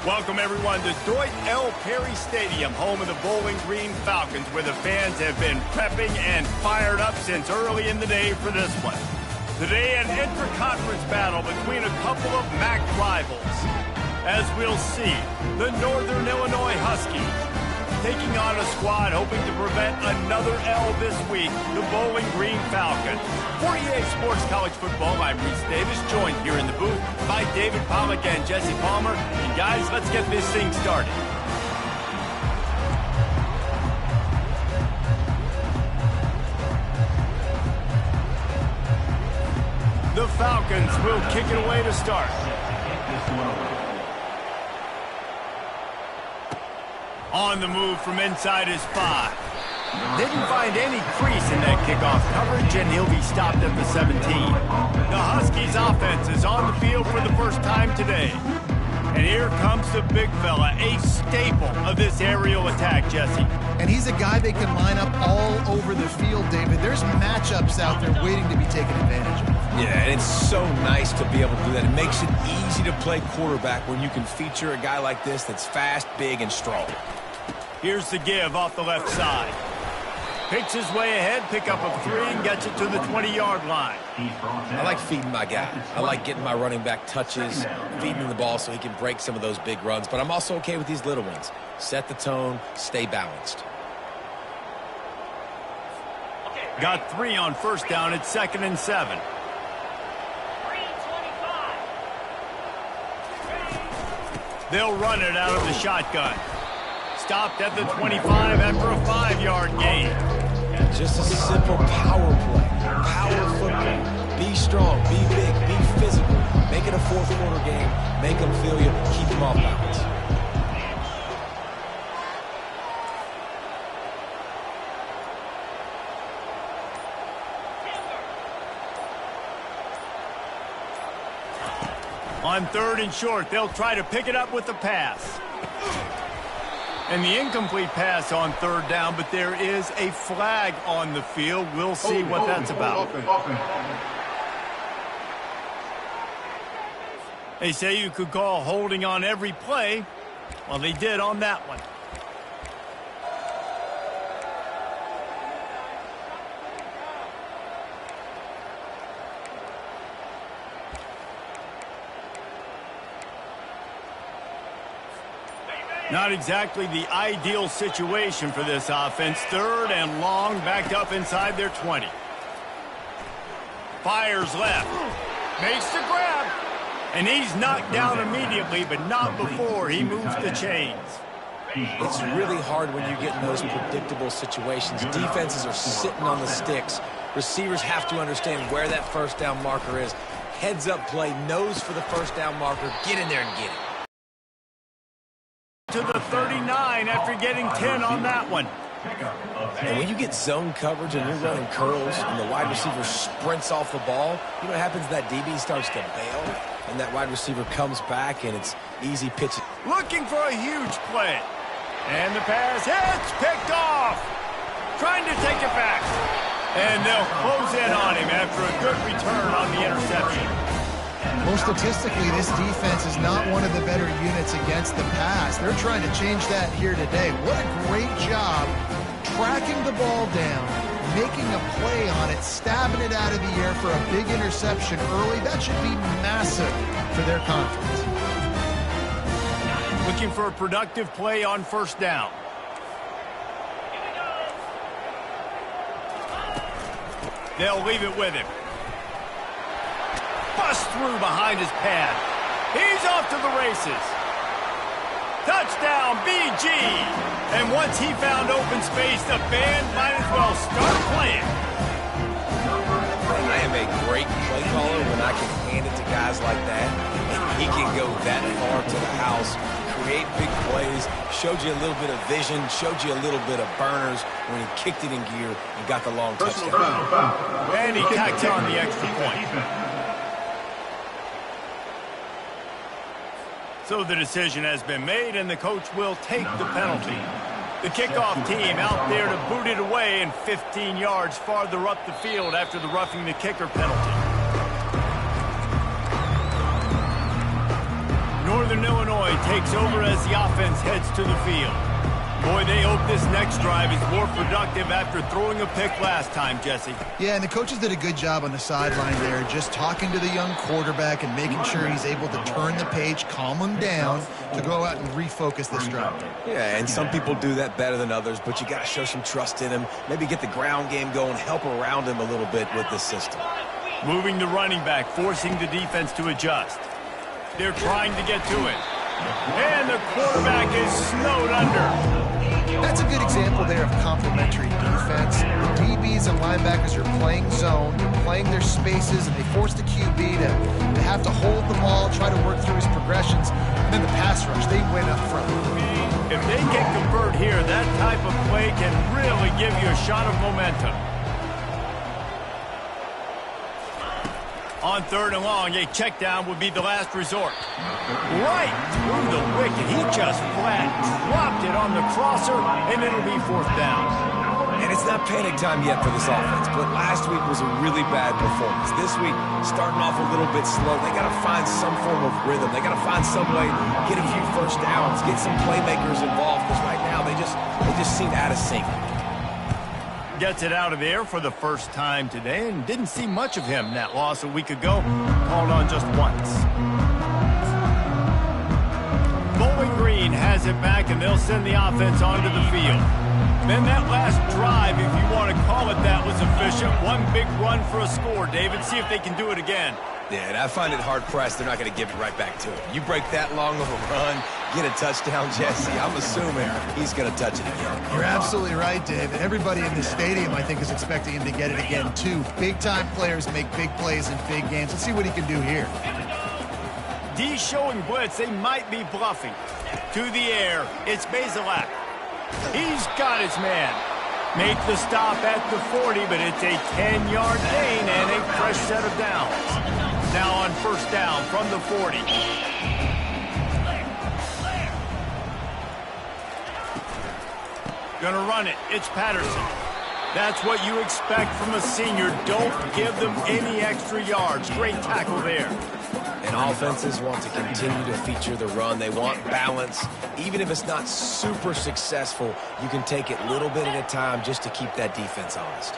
Welcome, everyone, to Dwight L. Perry Stadium, home of the Bowling Green Falcons, where the fans have been prepping and fired up since early in the day for this one. Today, an intra-conference battle between a couple of MAC rivals. As we'll see, the Northern Illinois Huskies taking on a squad hoping to prevent another L this week, the Bowling Green Falcons. For EA Sports College Football, I'm Reese Davis, joined here in the booth by David Pollack and Jesse Palmer. And guys, let's get this thing started. The Falcons will kick it away to start. On the move from inside his 5. Didn't find any crease in that kickoff coverage, and he'll be stopped at the 17. The Huskies offense is on the field for the first time today. And here comes the big fella, a staple of this aerial attack, Jesse. And he's a guy they can line up all over the field, David. There's matchups out there waiting to be taken advantage of. Yeah, and it's so nice to be able to do that. It makes it easy to play quarterback when you can feature a guy like this that's fast, big, and strong. Here's the give off the left side. Picks his way ahead, pick up a 3, and gets it to the 20-yard line. I like feeding my guy. I like getting my running back touches, feeding him the ball so he can break some of those big runs. But I'm also okay with these little ones. Set the tone, stay balanced. Got 3 on first down at 2nd and 7. They'll run it out of the shotgun. Stopped at the 25 after a 5-yard gain. Just a simple power play. Power football. Be strong, be big, be physical. Make it a fourth-quarter game. Make them feel you. Keep them off balance. On 3rd and short, they'll try to pick it up with the pass. And the incomplete pass on 3rd down, but there is a flag on the field. We'll see what that's about. They say you could call holding on every play. Well, they did on that one. Not exactly the ideal situation for this offense. 3rd and long, backed up inside their 20. Fires left. Makes the grab. And he's knocked down immediately, but not before he moves the chains. It's really hard when you get in those predictable situations. Defenses are sitting on the sticks. Receivers have to understand where that first down marker is. Heads up play, nose for the first down marker. Get in there and get it. To the 39 after getting 10 on that one. And when you get zone coverage and you're running curls and the wide receiver sprints off the ball, you know what happens? That DB starts to bail, and that wide receiver comes back, and it's easy pitch. Looking for a huge play. And the pass hits, picked off. Trying to take it back. And they'll close in on him after a good return on the interception. Well, statistically, this defense is not one of the better units against the pass. They're trying to change that here today. What a great job tracking the ball down, making a play on it, stabbing it out of the air for a big interception early. That should be massive for their confidence. Looking for a productive play on first down. They'll leave it with him. Bust through behind his pad. He's off to the races. Touchdown, BG. And once he found open space, the band might as well start playing. I am a great play caller when I can hand it to guys like that. And he can go that far to the house, create big plays, showed you a little bit of vision, showed you a little bit of burners when he kicked it in gear and got the long touchdown. And he tacked on the extra point. So the decision has been made, and the coach will take the penalty. The kickoff team out there to boot it away and 15 yards farther up the field after the roughing the kicker penalty. Northern Illinois takes over as the offense heads to the field. Boy, they hope this next drive is more productive after throwing a pick last time, Jesse. Yeah, and the coaches did a good job on the sideline there, just talking to the young quarterback and making sure he's able to turn the page, calm him down to go out and refocus this drive. Yeah, and some people do that better than others, but you got to show some trust in him, maybe get the ground game going, help around him a little bit with this system. Moving the running back, forcing the defense to adjust. They're trying to get to it. And the quarterback is snowed under. That's a good example there of complementary defense. The DBs and linebackers are playing zone, they're playing their spaces, and they force the QB to have to hold the ball, try to work through his progressions, and then the pass rush, they win up front. If they can convert here, that type of play can really give you a shot of momentum. On 3rd and long, a check down would be the last resort. Right through the wicket. He just flat dropped it on the crosser, and it'll be 4th down. And it's not panic time yet for this offense, but last week was a really bad performance. This week, starting off a little bit slow. They got to find some form of rhythm. They got to find some way to get a few first downs, get some playmakers involved, because right now they just seem out of sync. Gets it out of there for the first time today, and didn't see much of him. That loss a week ago, called on just once. Bowling Green has it back, and they'll send the offense onto the field. Then that last drive, if you want to call it that, was efficient. One big run for a score. David, see if they can do it again. Yeah, and I find it hard-pressed they're not going to give it right back to him. You break that long of a run, get a touchdown, Jesse, I'm assuming he's going to touch it again. You're absolutely right, Dave. And everybody in the stadium, I think, is expecting him to get it again, too. Big-time players make big plays in big games. Let's see what he can do here. D showing blitz. They might be bluffing. To the air. It's Bazelak. He's got his man. Make the stop at the 40, but it's a 10-yard gain and a fresh set of downs. Now on 1st down from the 40. Gonna run it. It's Patterson. That's what you expect from a senior. Don't give them any extra yards. Great tackle there. And offenses want to continue to feature the run. They want balance. Even if it's not super successful, you can take it little bit at a time just to keep that defense honest.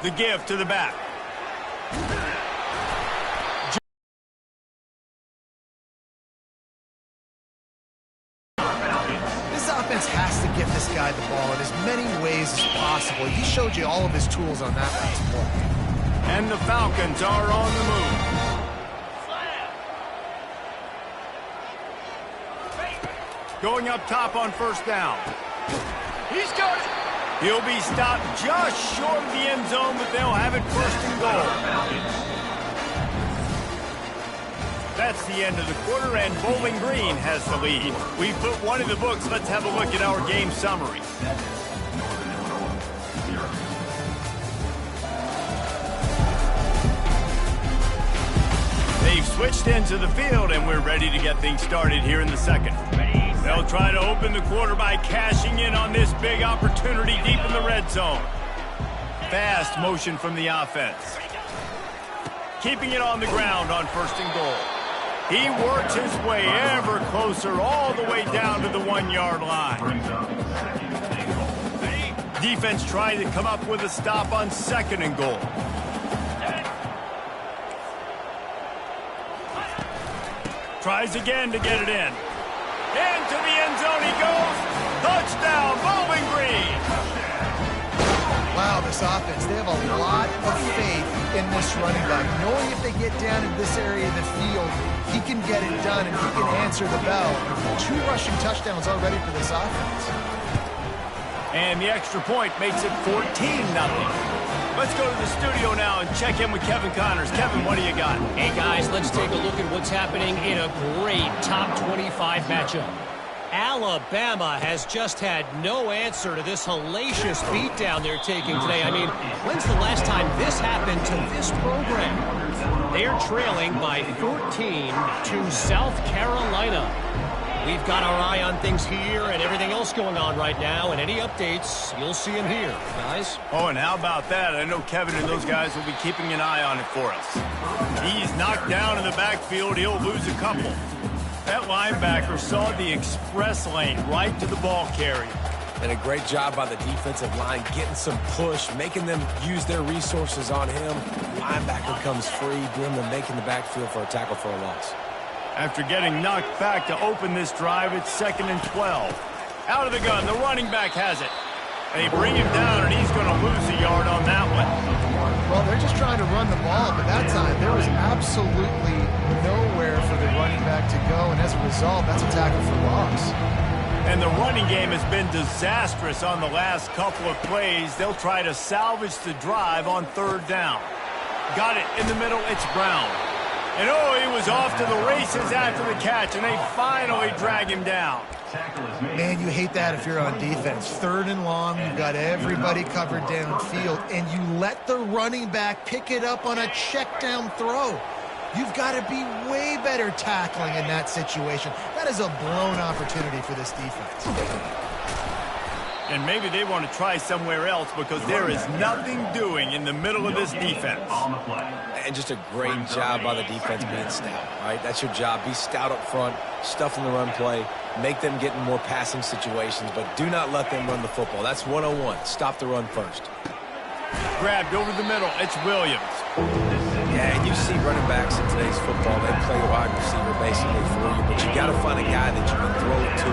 The give to the back. This offense has to get this guy the ball in as many ways as possible. He showed you all of his tools on that last play. And the Falcons are on the move. Going up top on 1st down. He's got it. He'll be stopped just short of the end zone, but they'll have it 1st and goal. That's the end of the quarter, and Bowling Green has the lead. We put one in the books. Let's have a look at our game summary. They've switched into the field, and we're ready to get things started here in the 2nd. They'll try to open the quarter by cashing in on this big opportunity deep in the red zone. Fast motion from the offense. Keeping it on the ground on 1st and goal. He works his way ever closer all the way down to the 1-yard line. Defense trying to come up with a stop on 2nd and goal. Tries again to get it in. Into the end zone he goes. Touchdown, Bowling Green. Wow, this offense, they have a lot of faith in this running back. Knowing if they get down in this area of the field, he can get it done and he can answer the bell. 2 rushing touchdowns already for this offense. And the extra point makes it 14-0. Let's go to the studio now and check in with Kevin Connors. Kevin, what do you got? Hey, guys, let's take a look at what's happening in a great top 25 matchup. Alabama has just had no answer to this hellacious beatdown they're taking today. I mean, when's the last time this happened to this program? They're trailing by 14 to South Carolina. We've got our eye on things here and everything else going on right now, and any updates, you'll see them here, guys. Oh, and how about that? I know Kevin and those guys will be keeping an eye on it for us. He's knocked down in the backfield. He'll lose a couple. That linebacker saw the express lane right to the ball carrier. And a great job by the defensive line, getting some push, making them use their resources on him. Linebacker comes free, doing the making the backfield for a tackle for a loss. After getting knocked back to open this drive, it's 2nd and 12. Out of the gun, the running back has it. They bring him down, and he's going to lose a yard on that one. Well, they're just trying to run the ball, but that time there was absolutely nowhere for the running back to go, and as a result, that's a tackle for loss. And the running game has been disastrous on the last couple of plays. They'll try to salvage the drive on 3rd down. Got it in the middle. It's Brown. And, oh, he was off to the races after the catch, and they finally drag him down. Man, you hate that if you're on defense. 3rd and long, you've got everybody covered downfield, and you let the running back pick it up on a check down throw. You've got to be way better tackling in that situation. That is a blown opportunity for this defense. And maybe they want to try somewhere else because there is nothing doing in the middle of this defense. And just a great job by the defense being stout, right? That's your job. Be stout up front, stuff in the run play, make them get in more passing situations, but do not let them run the football. That's 101. Stop the run first. Grabbed over the middle. It's Williams. Yeah, and you see running backs in today's football, they play wide receiver basically for you, but you got to find a guy that you can throw it to,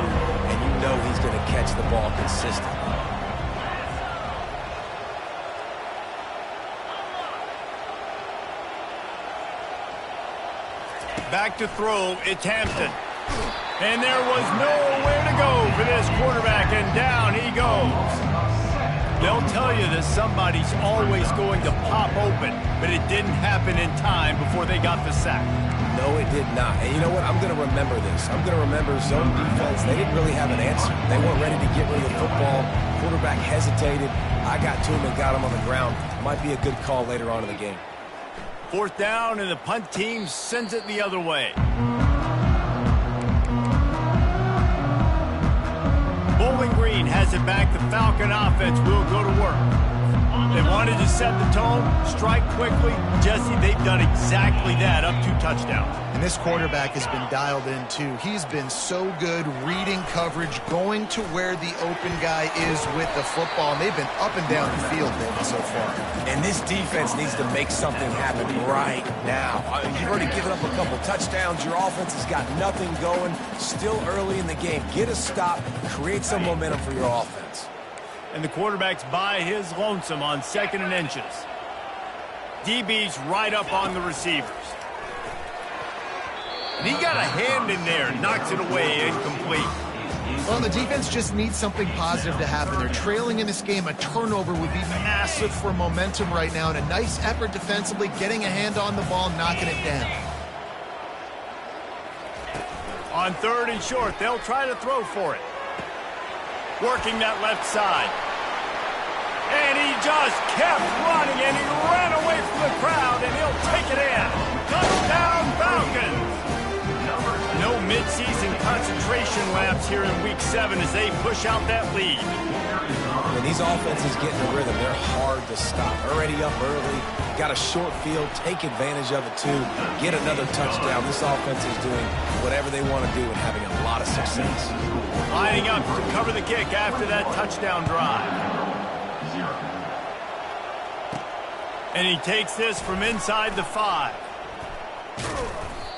and you know he's going to catch the ball consistently. Back to throw. It's Hampton. And there was nowhere to go for this quarterback, and down he goes. They'll tell you that somebody's always going to pop open, but it didn't happen in time before they got the sack. No, it did not. And you know what? I'm going to remember this. I'm going to remember zone defense. They didn't really have an answer. They weren't ready to get rid of the football. Quarterback hesitated. I got to him and got him on the ground. Might be a good call later on in the game. 4th down, and the punt team sends it the other way. Bowling Green has it back. The Falcon offense will go to work. They wanted to set the tone, strike quickly. Jesse, they've done exactly that, up 2 touchdowns. And this quarterback has been dialed in, too. He's been so good reading coverage, going to where the open guy is with the football. And they've been up and down the field, baby, so far. And this defense needs to make something happen right now. You've already given up a couple touchdowns. Your offense has got nothing going. Still early in the game. Get a stop. Create some momentum for your offense. And the quarterback's by his lonesome on 2nd and inches. DB's right up on the receivers. And he got a hand in there, knocks it away, incomplete. Well, the defense just needs something positive to happen. They're trailing in this game. A turnover would be massive for momentum right now, and a nice effort defensively, getting a hand on the ball, knocking it down. On 3rd and short, they'll try to throw for it. Working that left side. And he just kept running, and he ran away from the crowd, and he'll take it in. Touchdown, Falcons! No midseason concentration laps here in Week 7 as they push out that lead. When these offenses get in the rhythm, they're hard to stop. Already up early, got a short field, take advantage of it too, get another touchdown. This offense is doing whatever they want to do and having a lot of success. Lining up to cover the kick after that touchdown drive. And he takes this from inside the 5.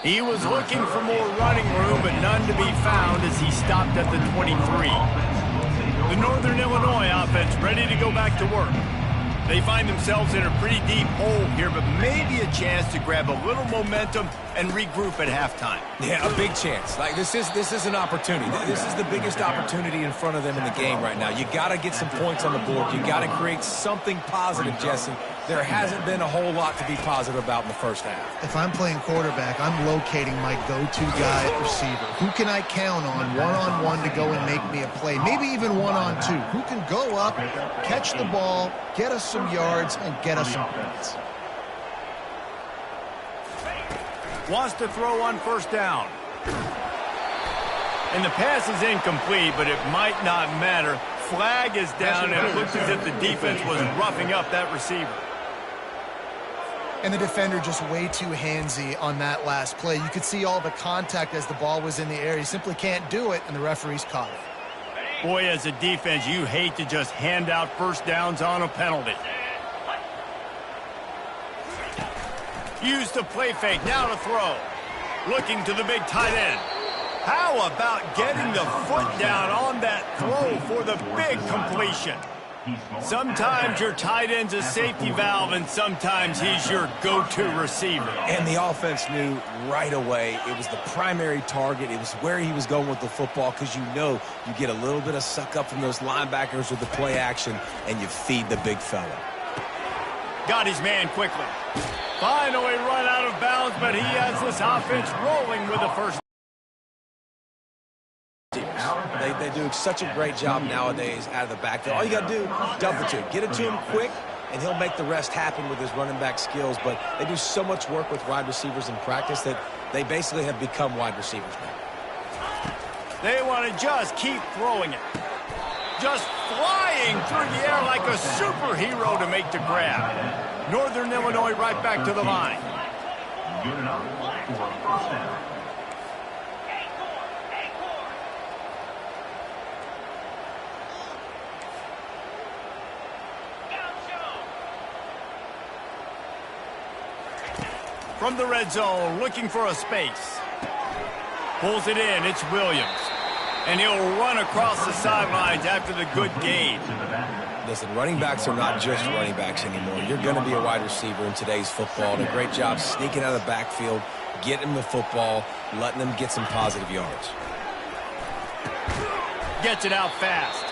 He was looking for more running room, but none to be found as he stopped at the 23. The Northern Illinois offense ready to go back to work. They find themselves in a pretty deep hole here, but maybe a chance to grab a little momentum and regroup at halftime. Yeah, a big chance. Like this is an opportunity. This is the biggest opportunity in front of them in the game right now. You got to get some points on the board. You got to create something positive, Jesse. There hasn't been a whole lot to be positive about in the first half. If I'm playing quarterback, I'm locating my go-to guy at receiver. Who can I count on one-on-one to go and make me a play? Maybe even one-on-two. Who can go up, catch the ball, get us some yards, and get us some points? Wants to throw on 1st down. And the pass is incomplete, but it might not matter. Flag is down, and it looks as if the defense was roughing up that receiver. And the defender just way too handsy on that last play. You could see all the contact as the ball was in the air. He simply can't do it, and the referee's caught it. Boy, as a defense, you hate to just hand out first downs on a penalty. Use the play fake, now to throw. Looking to the big tight end. How about getting the foot down on that throw for the big completion? Sometimes your tight end's a safety valve, and sometimes he's your go-to receiver. And the offense knew right away it was the primary target. It was where he was going with the football, because you know you get a little bit of suck up from those linebackers with the play action, and you feed the big fella. Got his man quickly. Finally run out of bounds, but he has this offense rolling with the first. They do such a great job nowadays out of the backfield. All you got to do, dump it to him. Get it to him quick, and he'll make the rest happen with his running back skills. But they do so much work with wide receivers in practice that they basically have become wide receivers now. They want to just keep throwing it. Just flying through the air like a superhero to make the grab. Northern Illinois right back to the line. Good enough for a first down. From the red zone, looking for a space. Pulls it in, it's Williams. And he'll run across the sidelines after the good gain. Listen, running backs are not just running backs anymore. You're going to be a wide receiver in today's football. And a great job sneaking out of the backfield, getting the football, letting them get some positive yards. Gets it out fast.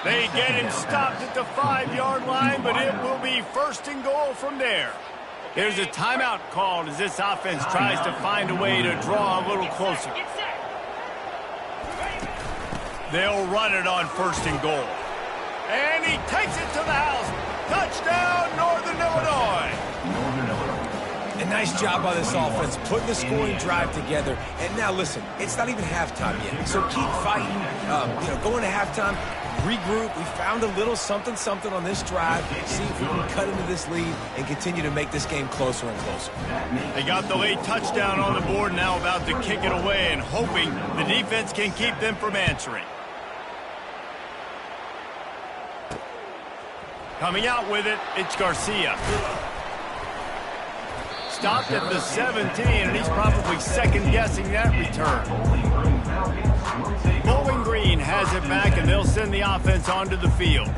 They get him stopped at the 5-yard line, but it will be first and goal from there. There's a timeout called as this offense tries to find a way to draw a little closer. They'll run it on first and goal. And he takes it to the house. Touchdown, Northern Illinois. A nice job by this offense, putting the scoring drive together. And now, listen, it's not even halftime yet. So keep fighting, going to halftime. Regroup. We found a little something on this drive. See if we can cut into this lead and continue to make this game closer and closer. They got the late touchdown on the board, now about to kick it away and hoping the defense can keep them from answering. Coming out with it, it's Garcia. Stopped at the 17, and he's probably second-guessing that return. Bowling Green has it back, and they'll send the offense onto the field.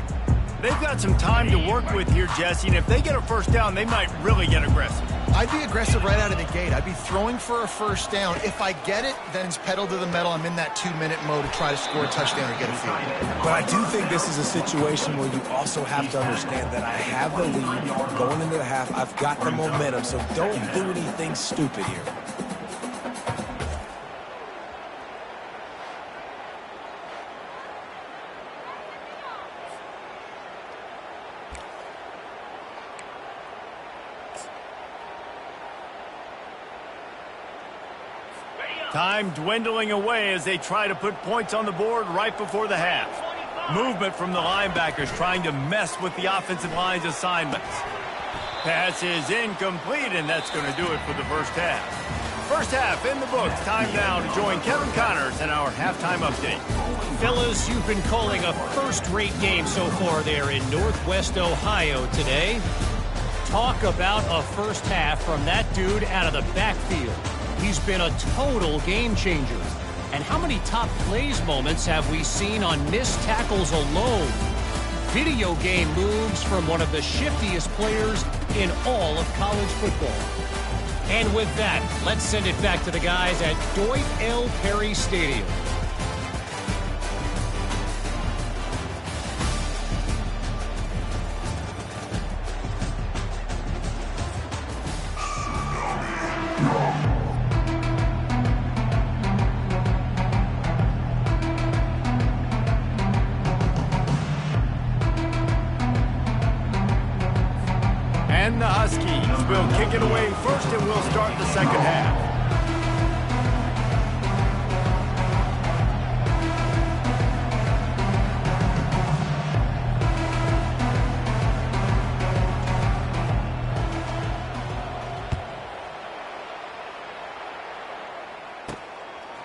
They've got some time to work with here, Jesse, and if they get a first down, they might really get aggressive. I'd be aggressive right out of the gate. I'd be throwing for a first down. If I get it, then it's pedal to the metal. I'm in that 2-minute mode to try to score a touchdown or get a field. But I do think this is a situation where you also have to understand that I have the lead going into the half. I've got the momentum, so don't do anything stupid here. Time dwindling away as they try to put points on the board right before the half. Movement from the linebackers trying to mess with the offensive line's assignments. Pass is incomplete, and that's going to do it for the first half. First half in the books. Time now to join Kevin Connors in our halftime update. Fellas, you've been calling a first-rate game so far there in Northwest Ohio today. Talk about a first half from that dude out of the backfield. He's been a total game changer. And how many top plays moments have we seen on missed tackles alone? Video game moves from one of the shiftiest players in all of college football. And with that, let's send it back to the guys at Dwight L. Perry Stadium. And the Huskies will kick it away first, and we'll start the second half.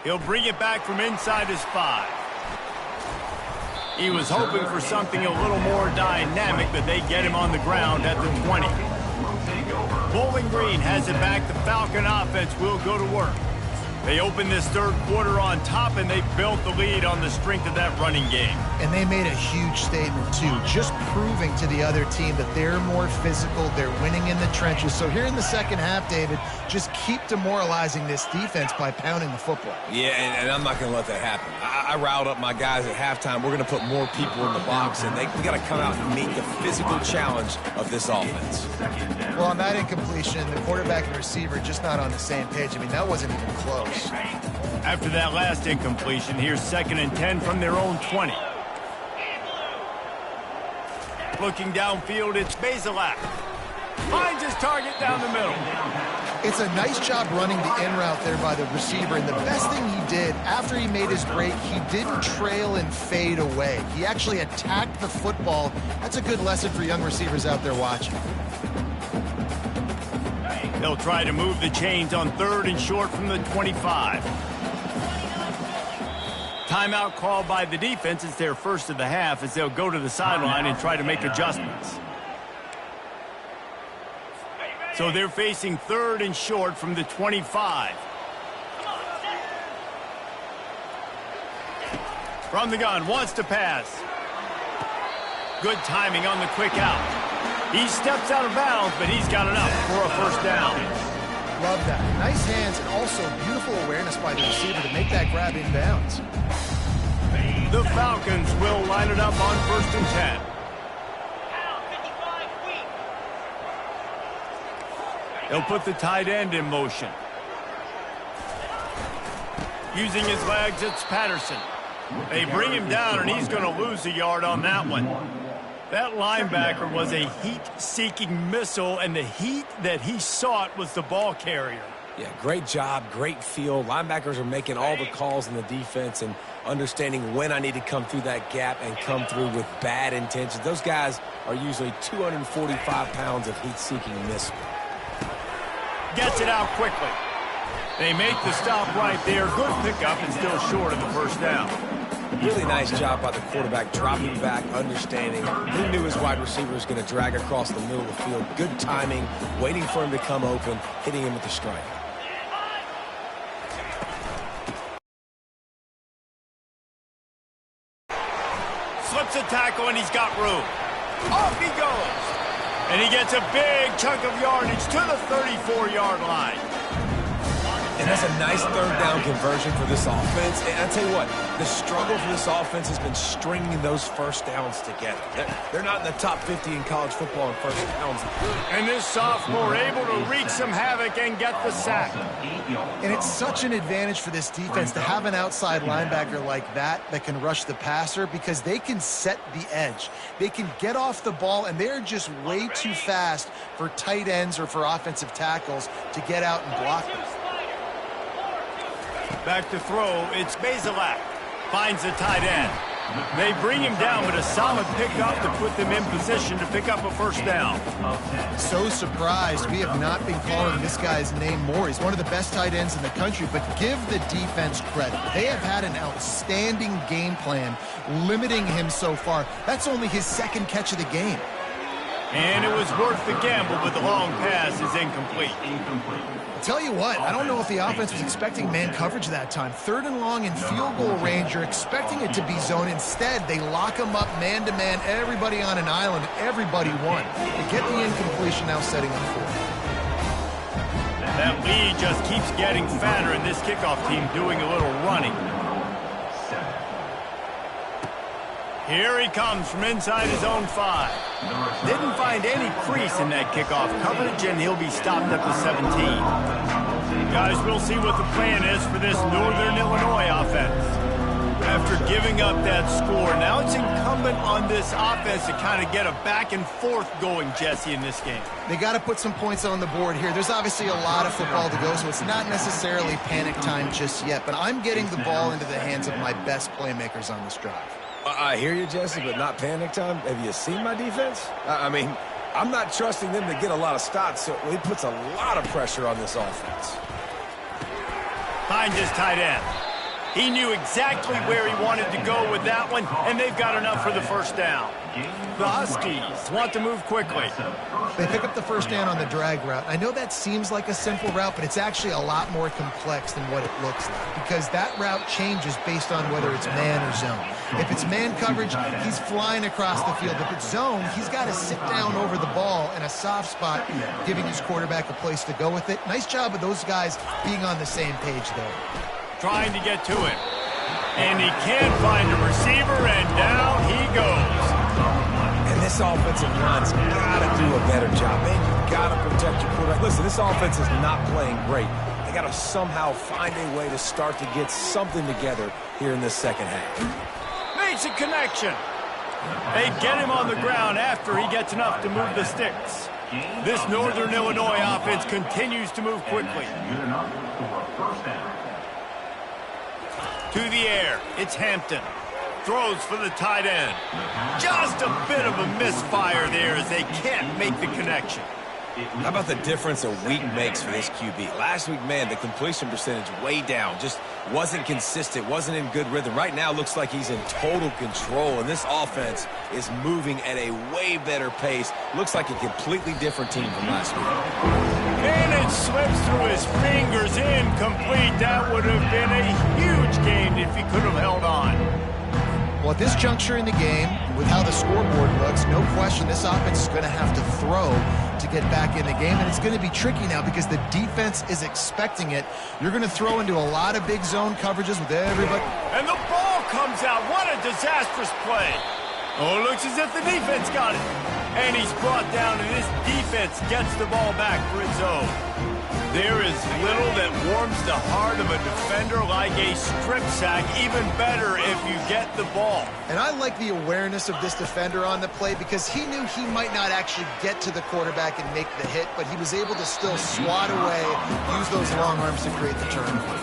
He'll bring it back from inside his 5. He was hoping for something a little more dynamic, but they get him on the ground at the 20. Bowling Green has it back. The Falcon offense will go to work. They open this third quarter on top, and they built the lead on the strength of that running game. And they made a huge statement, too, just proving to the other team that they're more physical, they're winning in the trenches. So here in the second half, David, just keep demoralizing this defense by pounding the football. Yeah, and I'm not going to let that happen. I riled up my guys at halftime. We're going to put more people in the box, and we got to come out and meet the physical challenge of this offense. Well, on that incompletion, the quarterback and receiver just not on the same page. I mean, that wasn't even close. After that last incompletion, here's 2nd and 10 from their own 20. Looking downfield, it's Bazelak. Finds his target down the middle. It's a nice job running the in route there by the receiver, and the best thing he did after he made his break, he didn't trail and fade away. He actually attacked the football. That's a good lesson for young receivers out there watching. They'll try to move the chains on 3rd and short from the 25. Timeout called by the defense. It's their first of the half as they'll go to the sideline and try to make adjustments. So they're facing 3rd and short from the 25. From the gun, wants to pass. Good timing on the quick out. He steps out of bounds, but he's got enough for a first down. Love that. Nice hands and also beautiful awareness by the receiver to make that grab in bounds. The Falcons will line it up on 1st and 10. They'll put the tight end in motion. Using his legs, it's Patterson. They bring him down, and he's going to lose a yard on that one. That linebacker was a heat-seeking missile, and the heat that he sought was the ball carrier. Yeah, great job, great feel. Linebackers are making all the calls in the defense and understanding when I need to come through that gap and come through with bad intentions. Those guys are usually 245 pounds of heat-seeking missile. Gets it out quickly. They make the stop right there. Good pickup and still short of the first down. Really nice job by the quarterback, dropping back, understanding. He knew his wide receiver was going to drag across the middle of the field. Good timing, waiting for him to come open, hitting him with the strike. Slips a tackle, and he's got room. Off he goes. And he gets a big chunk of yardage to the 34-yard line. And that's a nice third down conversion for this offense. And I tell you what, the struggle for this offense has been stringing those first downs together. They're not in the top 50 in college football in first downs. And this sophomore able to wreak some havoc and get the sack. And it's such an advantage for this defense to have an outside linebacker like that can rush the passer because they can set the edge. They can get off the ball, and they're just way too fast for tight ends or for offensive tackles to get out and block them. Back to throw, it's Bazelak. Finds the tight end. They bring him down, but a solid pickup to put them in position to pick up a first down. So surprised we have not been calling this guy's name more. He's one of the best tight ends in the country, but give the defense credit. They have had an outstanding game plan limiting him so far. That's only his 2nd catch of the game. And it was worth the gamble, but the long pass is incomplete. Tell you what, I don't know if the offense was expecting man coverage that time. 3rd and long in field goal range, you're expecting it to be zone. Instead, they lock them up man-to-man, everybody on an island, everybody won. They get the incompletion, now setting up for it. That lead just keeps getting fatter, and this kickoff team doing a little running. Here he comes from inside his own 5. Didn't find any crease in that kickoff coverage, and he'll be stopped at the 17. Guys, we'll see what the plan is for this Northern Illinois offense. After giving up that score, now it's incumbent on this offense to kind of get a back and forth going, Jesse, in this game. They got to put some points on the board here. There's obviously a lot of football to go, so it's not necessarily panic time just yet, but I'm getting the ball into the hands of my best playmakers on this drive. I hear you, Jesse, but not panic time. Have you seen my defense? I mean, I'm not trusting them to get a lot of stops, so it puts a lot of pressure on this offense. Finds his tight end. He knew exactly where he wanted to go with that one, and they've got enough for the first down. The Huskies want to move quickly. They pick up the first down on the drag route. I know that seems like a simple route, but it's actually a lot more complex than what it looks like, because that route changes based on whether it's man or zone. If it's man coverage, he's flying across the field. If it's zone, he's got to sit down over the ball in a soft spot, giving his quarterback a place to go with it. Nice job of those guys being on the same page there. Trying to get to him. And he can't find a receiver, and down he goes. And this offensive line's got to do a better job. Man, you've got to protect your quarterback. Listen, this offense is not playing great. They got to somehow find a way to start to get something together here in this second half. Makes a connection. They get him on the ground after he gets enough to move the sticks. This Northern Illinois offense continues to move quickly. Good enough for a first down. To the air, it's Hampton. Throws for the tight end. Just a bit of a misfire there as they can't make the connection. How about the difference a week makes for this QB? Last week, man, the completion percentage way down. Just wasn't consistent, wasn't in good rhythm. Right now, looks like he's in total control, and this offense is moving at a way better pace. Looks like a completely different team from last week. And it slips through his fingers, incomplete. That would have been a huge gain if he could have held on. Well, at this juncture in the game, with how the scoreboard looks, no question this offense is going to have to throw to get back in the game, and it's going to be tricky now because the defense is expecting it. You're going to throw into a lot of big zone coverages with everybody. And the ball comes out. What a disastrous play. Oh, it looks as if the defense got it. And he's brought down, and this defense gets the ball back for its own. There is little that warms the heart of a defender like a strip sack. Even better if you get the ball. And I like the awareness of this defender on the play because he knew he might not actually get to the quarterback and make the hit, but he was able to still swat away, use those long arms to create the turnover.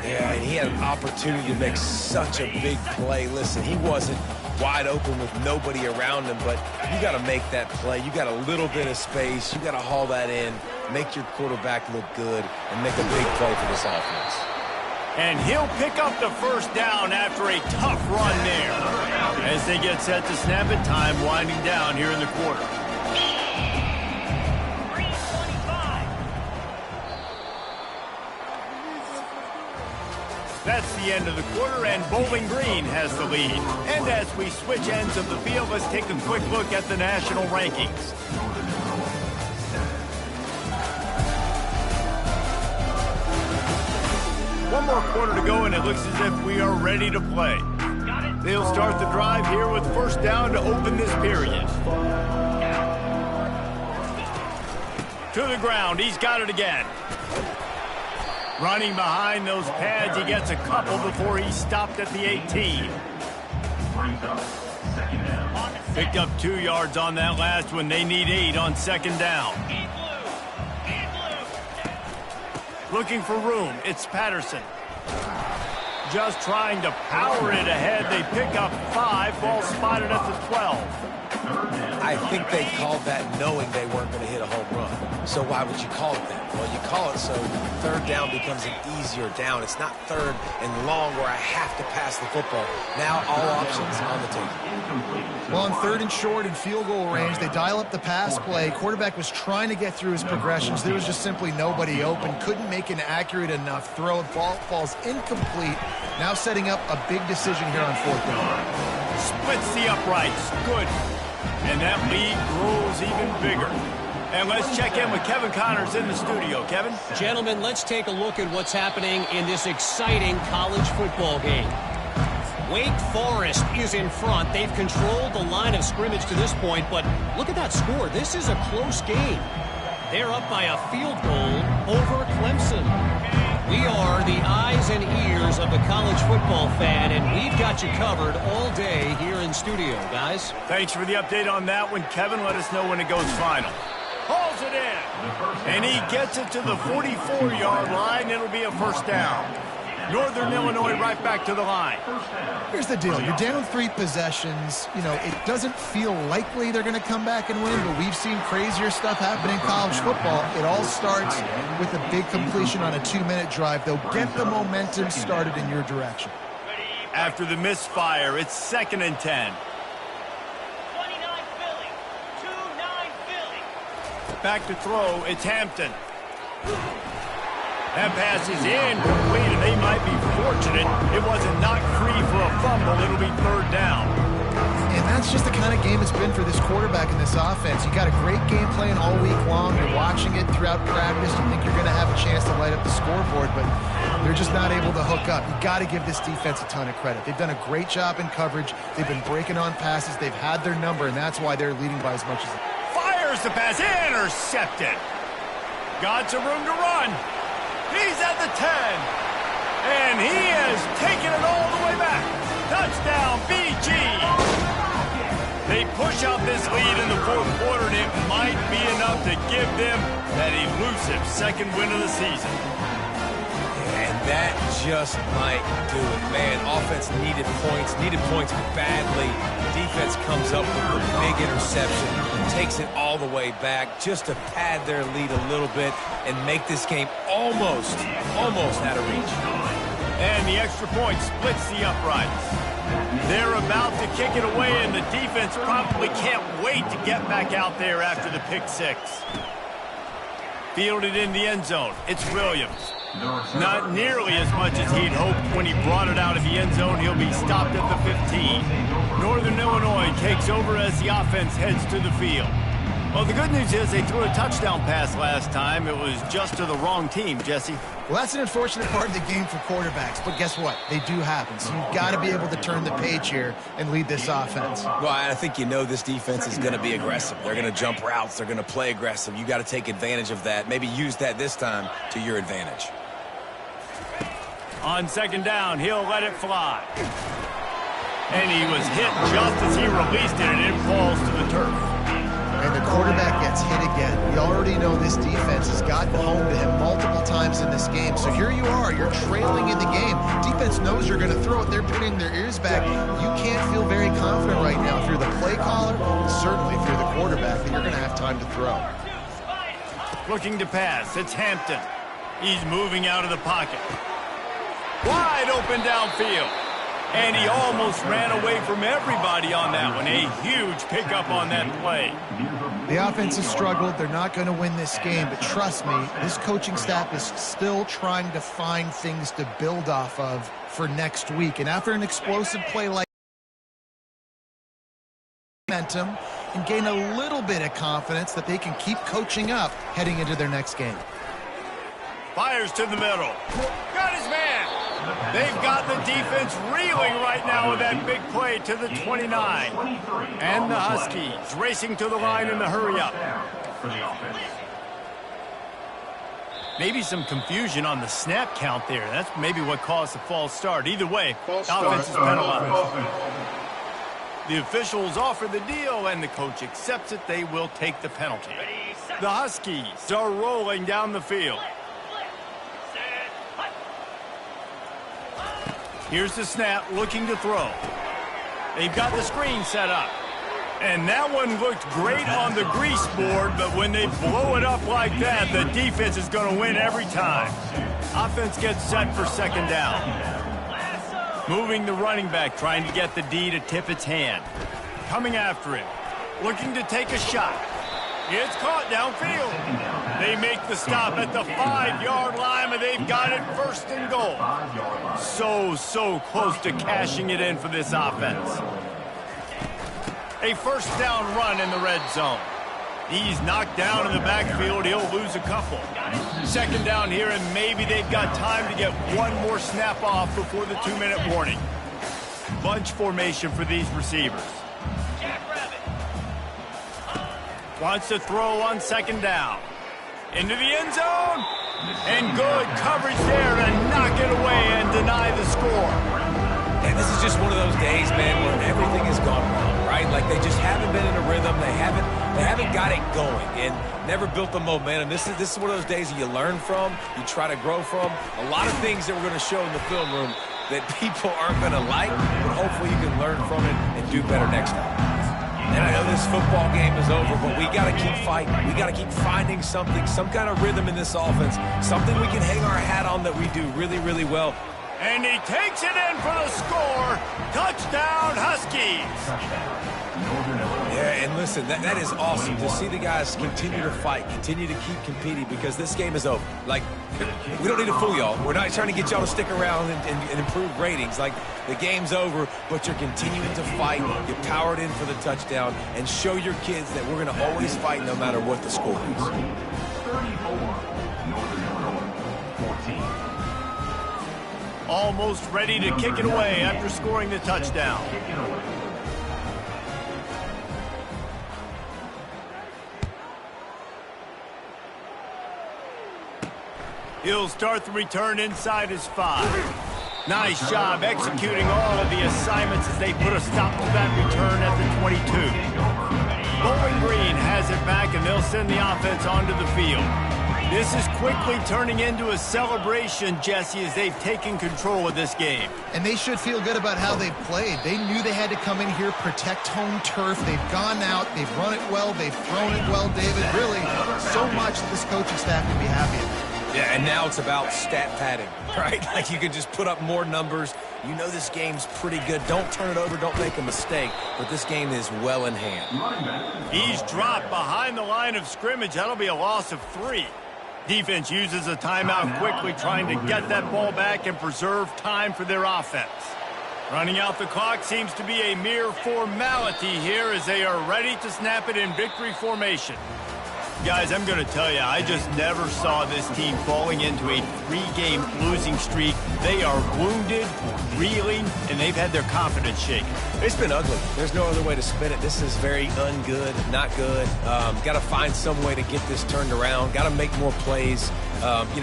Yeah, and he had an opportunity to make such a big play. Listen, he wasn't wide open with nobody around him, but you got to make that play. You got a little bit of space. You got to haul that in, make your quarterback look good, and make a big play for this offense. And he'll pick up the first down after a tough run there. As they get set to snap it, time winding down here in the quarter. That's the end of the quarter, and Bowling Green has the lead. And as we switch ends of the field, let's take a quick look at the national rankings. One more quarter to go, and it looks as if we are ready to play. They'll start the drive here with first down to open this period. To the ground, he's got it again. Running behind those pads, he gets a couple before he's stopped at the 18. Picked up 2 yards on that last one. They need 8 on second down. Looking for room, it's Patterson. Just trying to power it ahead. They pick up 5, ball spotted at the 12. I think they called that knowing they weren't going to hit a home run. So why would you call it that? Well, you call it so third down becomes an easier down. It's not third and long where I have to pass the football. Now all options on the table. Well, on third and short and field goal range, they dial up the pass play. Quarterback was trying to get through his progressions. There was just simply nobody open. Couldn't make an accurate enough throw. Ball falls incomplete. Now setting up a big decision here on fourth down. Splits the uprights. Good. And that lead grows even bigger. And let's check in with Kevin Connors in the studio. Kevin? Gentlemen, let's take a look at what's happening in this exciting college football game. Wake Forest is in front. They've controlled the line of scrimmage to this point, but look at that score. This is a close game. They're up by a field goal over Clemson. We are the eyes and ears of the college football fan, and we've got you covered all day here in studio, guys. Thanks for the update on that one, Kevin. Let us know when it goes final. Hauls it in, and he gets it to the 44-yard line. It'll be a first down. Northern Illinois right back to the line. Here's the deal. You're down 3 possessions. You know, it doesn't feel likely they're going to come back and win, but we've seen crazier stuff happen in college football. It all starts with a big completion on a 2-minute drive. They'll get the momentum started in your direction. After the misfire, it's 2nd and 10. Back to throw, it's Hampton. That pass is incomplete, and they might be fortunate it wasn't knocked free for a fumble. It'll be 3rd down. And that's just the kind of game it's been for this quarterback in this offense. You got a great game plan all week long. You're watching it throughout practice. You think you're going to have a chance to light up the scoreboard, but they're just not able to hook up. You got to give this defense a ton of credit. They've done a great job in coverage. They've been breaking on passes. They've had their number, and that's why they're leading by as much as they are. Fires the pass, intercepted. Got some room to run. He's at the 10. And he has taken it all the way back. Touchdown, BG. They push out this lead in the 4th quarter, and it might be enough to give them that elusive 2nd win of the season. And that just might do it, man. Offense needed points badly. Defense comes up with a big interception, takes it all the way back just to pad their lead a little bit and make this game almost out of reach. And the extra point splits the uprights. They're about to kick it away, and the defense probably can't wait to get back out there after the pick 6. Fielded in the end zone. It's Williams. Not nearly as much as he'd hoped when he brought it out of the end zone. He'll be stopped at the 15. Northern Illinois takes over as the offense heads to the field. Well, the good news is they threw a touchdown pass last time. It was just to the wrong team, Jesse. Well, that's an unfortunate part of the game for quarterbacks, but guess what? They do happen. So you've got to be able to turn the page here and lead this offense. Well, I think you know this defense is going to be aggressive. They're going to jump routes. They're going to play aggressive. You got to take advantage of that. Maybe use that this time to your advantage. On 2nd down, he'll let it fly. And he was hit just as he released it, and it falls to the turf. And the quarterback gets hit again. We already know this defense has gotten home to him multiple times in this game. So here you are. You're trailing in the game. Defense knows you're going to throw it. They're putting their ears back. You can't feel very confident right now if you're the play caller, and certainly if you're the quarterback, that you're going to have time to throw. Looking to pass. It's Hampton. He's moving out of the pocket. Wide open downfield. And he almost ran away from everybody on that one. A huge pickup on that play. The offense has struggled. They're not going to win this game, but trust me, this coaching staff is still trying to find things to build off of for next week. And after an explosive play like momentum and gain a little bit of confidence that they can keep coaching up heading into their next game. Fires to the middle. Got his man. They've got the defense reeling right now with that big play to the 29. And the Huskies racing to the line in the hurry-up. Maybe some confusion on the snap count there. That's maybe what caused the false start. Either way, the offense is penalized. The officials offer the deal, and the coach accepts it. They will take the penalty. The Huskies are rolling down the field. Here's the snap, looking to throw. They've got the screen set up. And that one looked great on the grease board, but when they blow it up like that, the defense is going to win every time. Offense gets set for 2nd down. Moving the running back, trying to get the D to tip its hand. Coming after him, looking to take a shot. It's caught downfield. They make the stop at the 5-yard line, and they've got it 1st and goal. So close to cashing it in for this offense. A 1st down run in the red zone. He's knocked down in the backfield. He'll lose a couple. 2nd down here, and maybe they've got time to get one more snap off before the 2-minute warning. Bunch formation for these receivers. Wants to throw on 2nd down. Into the end zone. And good coverage there to knock it away and deny the score. And this is just one of those days, man, where everything has gone wrong, right? Like they just haven't been in a rhythm. They haven't got it going. And never built the momentum. This is one of those days that you learn from, you try to grow from. A lot of things that we're going to show in the film room that people aren't going to like, but hopefully you can learn from it and do better next time. And I know this football game is over, but we got to keep fighting. We got to keep finding something, some kind of rhythm in this offense, something we can hang our hat on that we do really, really well. And he takes it in for the score. Touchdown, Huskies. Yeah, and listen, that is awesome to see the guys continue to fight, continue to keep competing, because this game is over. Like, we don't need to fool y'all. We're not trying to get y'all to stick around and improve ratings. Like, the game's over, but you're continuing to fight. You powered in for the touchdown and show your kids that we're going to always fight no matter what the score is. 34, Northern Illinois, 14. Almost ready to kick it away after scoring the touchdown. He'll start the return inside his 5. Nice job executing all of the assignments as they put a stop to that return at the 22. Bowling Green has it back, and they'll send the offense onto the field. This is quickly turning into a celebration, Jesse, as they've taken control of this game. And they should feel good about how they've played. They knew they had to come in here, protect home turf. They've gone out, they've run it well, they've thrown it well, David. Really, so much that this coaching staff can be happy about. Yeah, and now it's about stat padding, right? Like, you can just put up more numbers. You know this game's pretty good. Don't turn it over. Don't make a mistake. But this game is well in hand. He's dropped behind the line of scrimmage. That'll be a loss of 3. Defense uses a timeout quickly, trying to get that ball back and preserve time for their offense. Running out the clock seems to be a mere formality here as they are ready to snap it in victory formation. Guys, I'm going to tell you, I just never saw this team falling into a 3-game losing streak. They are wounded, reeling, and they've had their confidence shaken. It's been ugly. There's no other way to spin it. This is very ungood, not good. Got to find some way to get this turned around. Got to make more plays.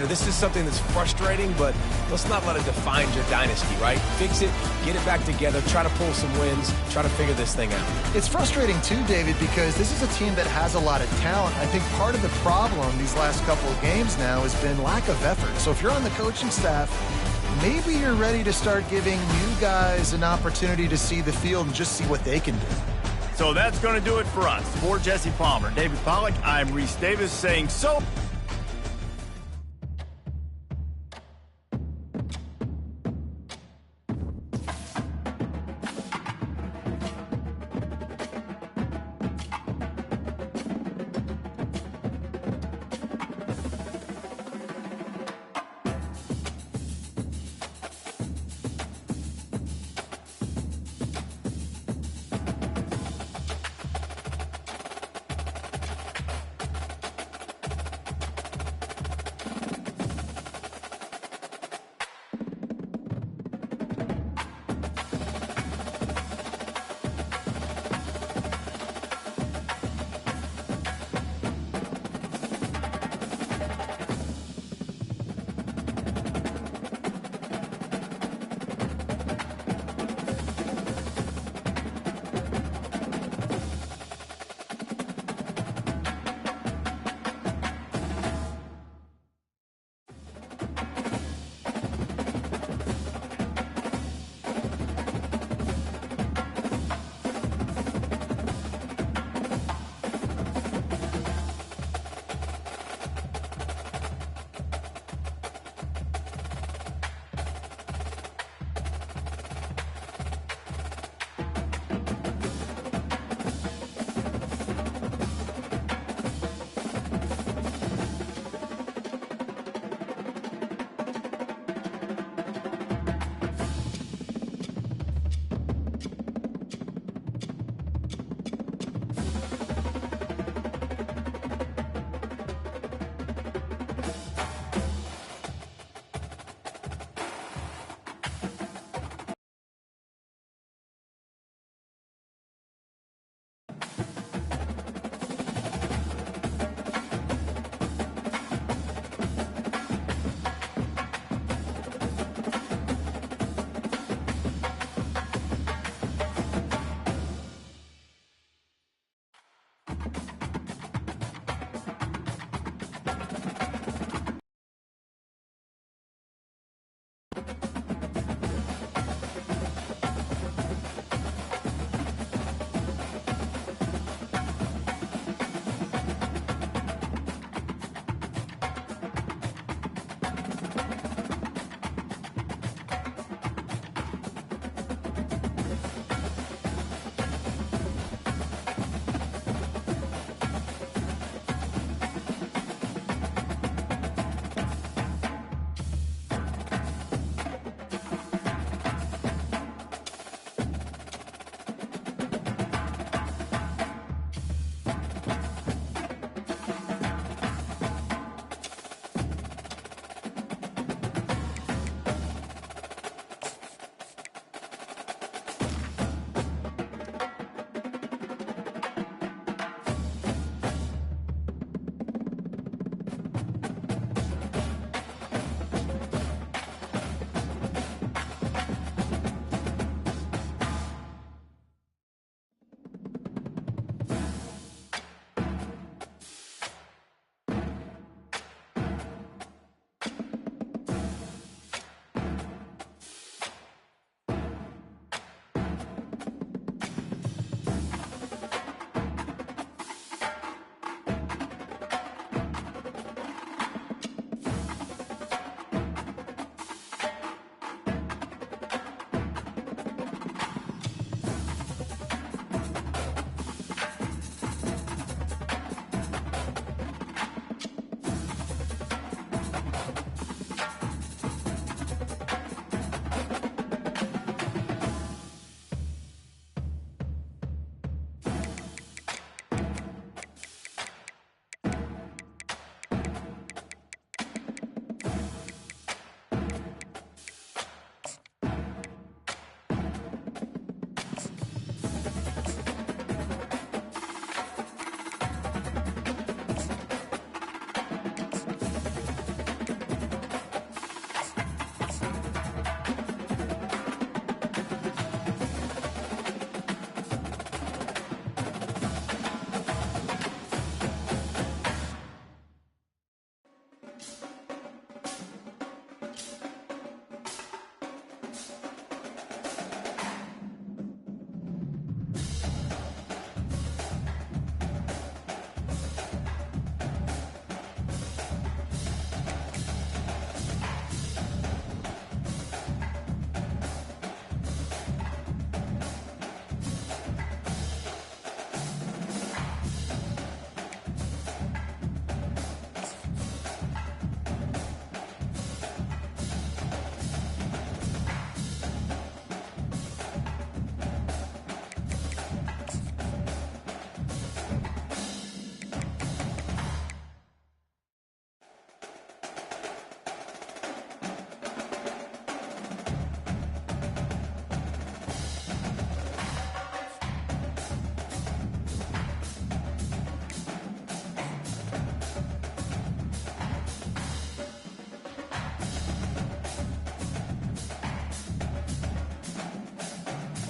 This is something that's frustrating, but let's not let it define your dynasty, right? Fix it, get it back together, try to pull some wins, try to figure this thing out. It's frustrating too, David, because this is a team that has a lot of talent. I think part of the problem these last couple of games now has been lack of effort. So if you're on the coaching staff, maybe you're ready to start giving new guys an opportunity to see the field and just see what they can do. So that's going to do it for us. For Jesse Palmer, David Pollack, I'm Reese Davis saying so.